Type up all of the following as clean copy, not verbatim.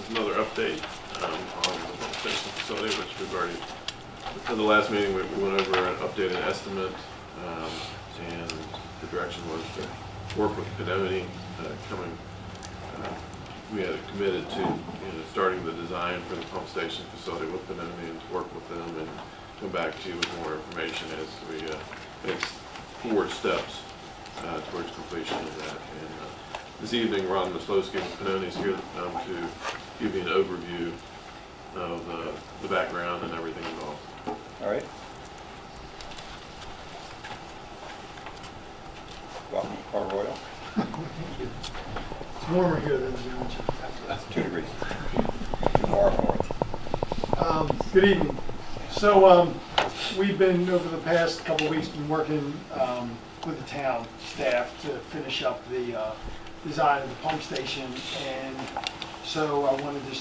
with another update on the pump station facility, which we've already, for the last meeting, we went over an updated estimate, and the direction was to work with Pennoni coming. We had committed to starting the design for the pump station facility with Pennoni and to work with them and come back to you with more information as we make forward steps towards completion of that. And this evening, Ron Maslowski with Pennoni is here to give you an overview of the background and everything involved. All right. Welcome to Port Royal. It's warmer here than the orange. That's 2 degrees. Far north. Good evening. So we've been, over the past couple of weeks, been working with the town staff to finish up the design of the pump station. And so I wanted to,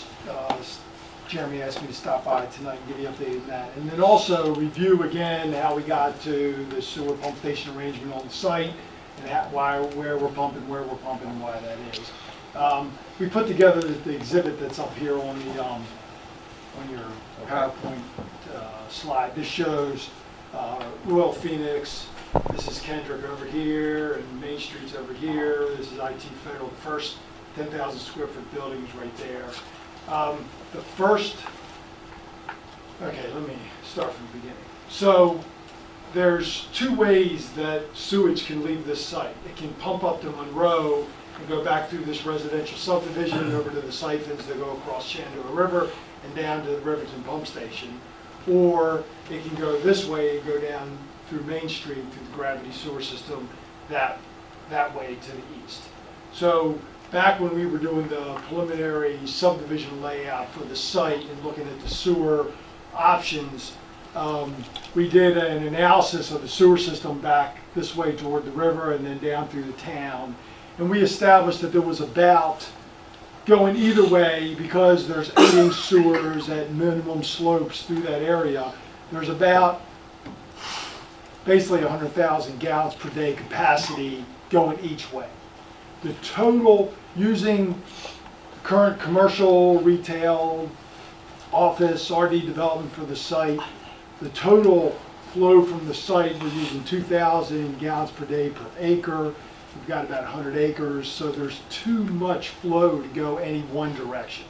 Jeremy asked me to stop by tonight and give you an update on that. And then also review again how we got to the sewer pump station arrangement on the site and where we're pumping, and why that is. We put together the exhibit that's up here on your PowerPoint slide. This shows Royal Phoenix. This is Kendrick over here, and Main Street's over here. This is IT Federal. The first 10,000 square foot building is right there. Okay, let me start from the beginning. So there's 2 ways that sewage can leave this site. It can pump up to Monroe and go back through this residential subdivision over to the siphons that go across Shenandoah River and down to the Riverton pump station. Or it can go this way and go down through Main Street through the gravity sewer system that way to the east. So back when we were doing the preliminary subdivision layout for the site and looking at the sewer options, we did an analysis of the sewer system back this way toward the river and then down through the town. And we established that there was about, going either way, because there's 8-inch sewers at minimum slopes through that area, there's about basically 100,000 gallons per day capacity going each way. The total, using current commercial, retail, office, RD development for the site, the total flow from the site, we're using 2,000 gallons per day per acre. We've got about 100 acres, so there's too much flow to go any one direction.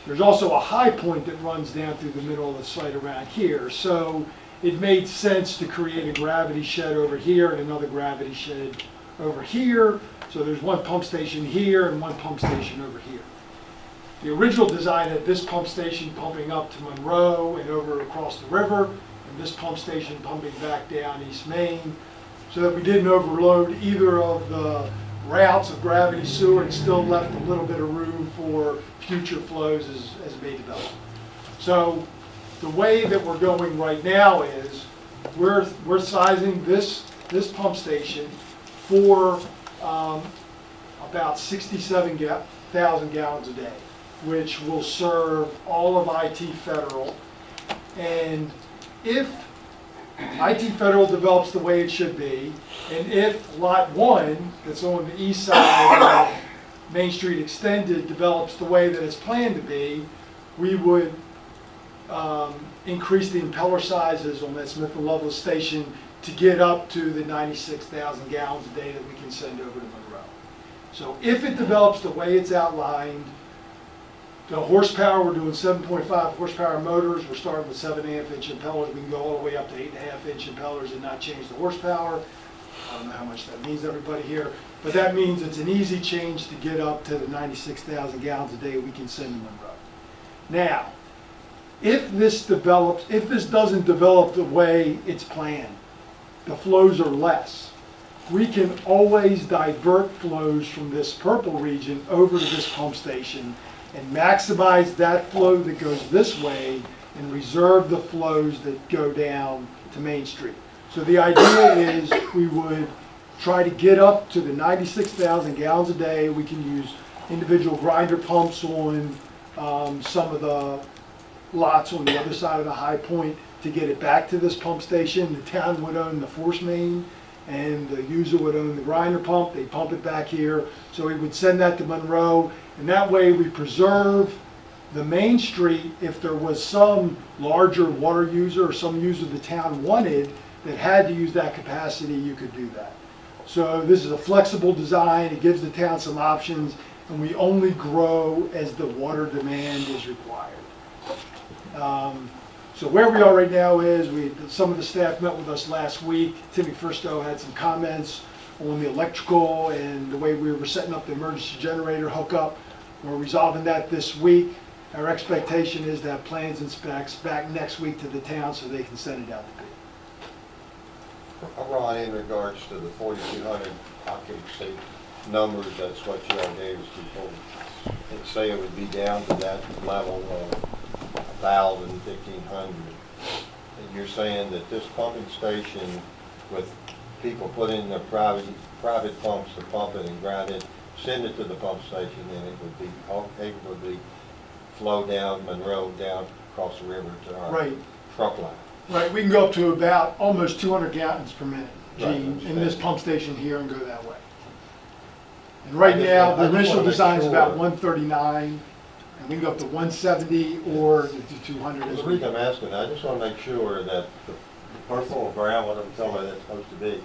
There's also a high point that runs down through the middle of the site around here, so it made sense to create a gravity shed over here and another gravity shed over here. So there's one pump station here and one pump station over here. The original design had this pump station pumping up to Monroe and over across the river, and this pump station pumping back down East Main, so that we didn't overload either of the routes of gravity sewer and still left a little bit of room for future flows as they develop. So the way that we're going right now is we're sizing this pump station for about 67,000 gallons a day, which will serve all of IT Federal. And if IT Federal develops the way it should be, and if Lot 1, that's on the east side of Main Street Extended, develops the way that it's planned to be, we would increase the impeller sizes on that Smith & Lovelace station to get up to the 96,000 gallons a day that we can send over to Monroe. So if it develops the way it's outlined, the horsepower, we're doing 7.5 horsepower motors. We're starting with 7.5-inch impellers. We can go all the way up to 8.5-inch impellers and not change the horsepower. I don't know how much that means to everybody here, but that means it's an easy change to get up to the 96,000 gallons a day we can send to Monroe. Now, if this doesn't develop the way it's planned, the flows are less. We can always divert flows from this purple region over to this pump station and maximize that flow that goes this way and reserve the flows that go down to Main Street. So the idea is we would try to get up to the 96,000 gallons a day. We can use individual grinder pumps on some of the lots on the other side of the high point to get it back to this pump station. The town would own the force main and the user would own the grinder pump. They pump it back here. So we would send that to Monroe, and that way we preserve The main street, if there was some larger water user or some user the town wanted that had to use that capacity, you could do that. So this is a flexible design, it gives the town some options, and we only grow as the water demand is required. So where we are right now is, some of the staff met with us last week. Timmy Fristo had some comments on the electrical and the way we were setting up the emergency generator hookup. We're resolving that this week. Our expectation is to have plans and specs back next week to the town so they can send it out to bid. Ron, in regards to the 4,200 occupancy numbers, that's what you all gave us before. And say it would be down to that level of 1,000, 1,500. And you're saying that this pumping station, with people putting their private pumps to pump it and grind it, send it to the pump station, and it would be flow down Monroe, down across the river to our Right. truck line. Right, we can go up to about almost 200 gallons per minute, Right, Gene, in understand. this pump station here and go that way. And right now, I the just initial wanna make design is about sure. 139, and we can go up to 170 or to 200 as The we reason I'm go. asking, I just want to make sure that the parcel of ground, what I'm telling you that's supposed to be,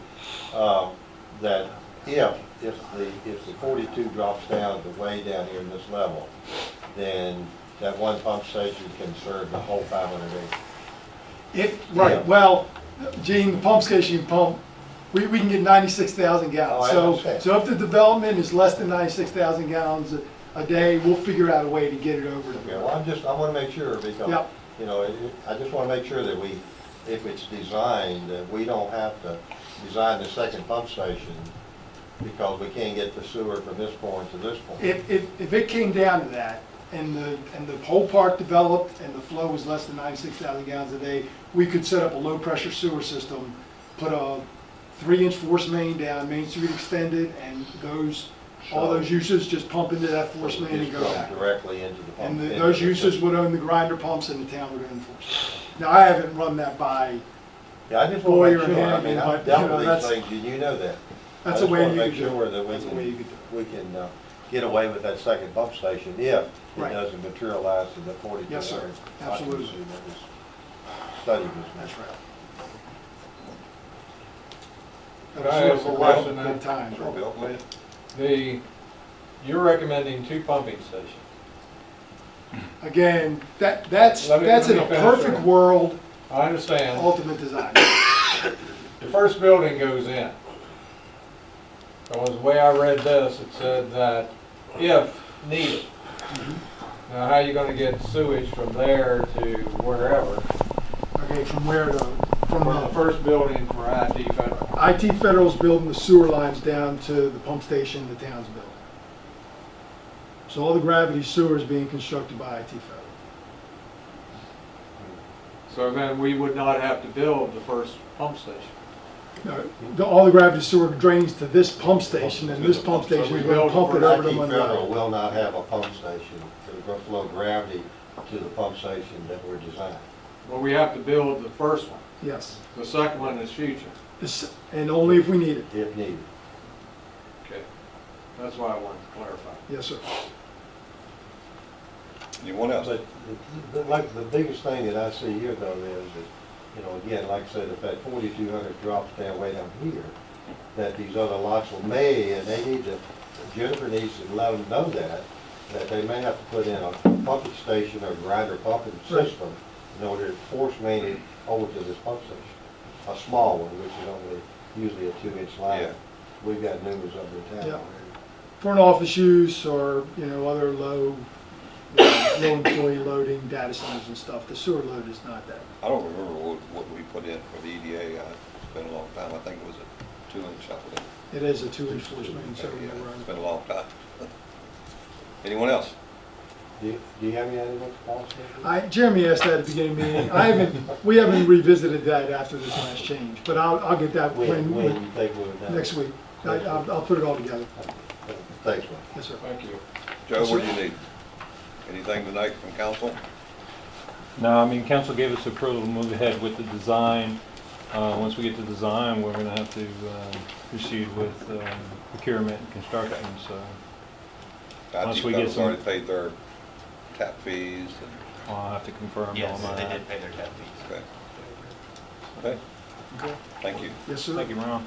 that if the 42 drops down to way down here in this level, then that one pump station can serve the whole 500 acres. Yeah. Right, well, Gene, the pump station pump, we can get 96,000 Oh, gallons. I understand. So if the development is less than 96,000 gallons a day, we'll figure out a way to get it over to Okay, well, I want to make sure because, Yep. you know, I just want to make sure that if it's designed, that we don't have to design the second pump station because we can't get the sewer from this point to this point. If it came down to that, and the whole park developed, and the flow was less than 96,000 gallons a day, we could set up a low-pressure sewer system, put a 3-inch force main down, Main Street extended, and all those uses just pump into that force main and Just go go back. directly into the pump. And into those the uses system. would own the grinder pumps, and the town would own the force main. Now, I haven't run that by, Yeah, I just want to Boyer make and sure, I Hannigan, mean, but, I've dealt you know, with that's- these things, and you know that. that's a way you I could just do want to make sure it. that That's a way you could do we can get away with that second pump station if it Right. doesn't materialize to the 4200. Yes, sir. Absolutely. occupancy that was studied was That's made. right. Could I ask a question now? Good times, Sure, right? Bill, go ahead. You're recommending 2 pumping stations. Again, that's Let me in a finish perfect that. world, I understand. ultimate design. The first building goes in. Because the way I read this, it said that if needed. Now, how are you gonna get sewage from there to wherever? Okay, from where to, from From the first building for IT Federal. IT Federal's building the sewer lines down to the pump station the town's building. So all the gravity sewer is being constructed by IT Federal. So then we would not have to build the first pump station. No, all the gravity sewer drains to this pump station, and this pump station we is gonna build pump it for over to IT Federal Monroe. will not have a pump station. It'll go flow gravity to the pump station that we're designing. Well, we have to build the first one. Yes, The second one is future. and only if we need it. If needed. Okay. That's why I wanted to clarify. Yes, sir. Anyone else? But like the biggest thing that I see here though is that, you know, again, like I said, if that 4,200 drops down way down here, that these other lots will and they need to, Jennifer needs to let them know that they may have to put in a pumping station or grinder pumping Right. system in order to force main it over to this pump station. A small one, which is only usually a 2-inch line. Yeah. We've got numerous of them in town Yeah. already. For an office use or, other low employee loading, data centers and stuff, the sewer load is not that. I don't remember what we put in for the EDA. It's been a long time. I think it was a 2-inch, I believe. It is a 2-inch force main, so Yeah, we're it's been a long time. Anyone else? Do you have any other policy? Jeremy asked that at the beginning of the meeting. We haven't revisited that after this last change, but I'll get that When you when, think we're done? next week. I'll put it all together. Thanks, man. Yes, sir. Thank you. Joe, what do you need? Anything tonight from council? No, I mean, council gave us approval to move ahead with the design. Once we get the design, we're gonna have to proceed with procurement and construction, so. Once IT we get Federal's some- already paid their tap fees and, I'll have to confirm all Yes, that. they did pay their tap fees. okay. Okay, Okay. thank you. Yes, sir. Thank you, Ron.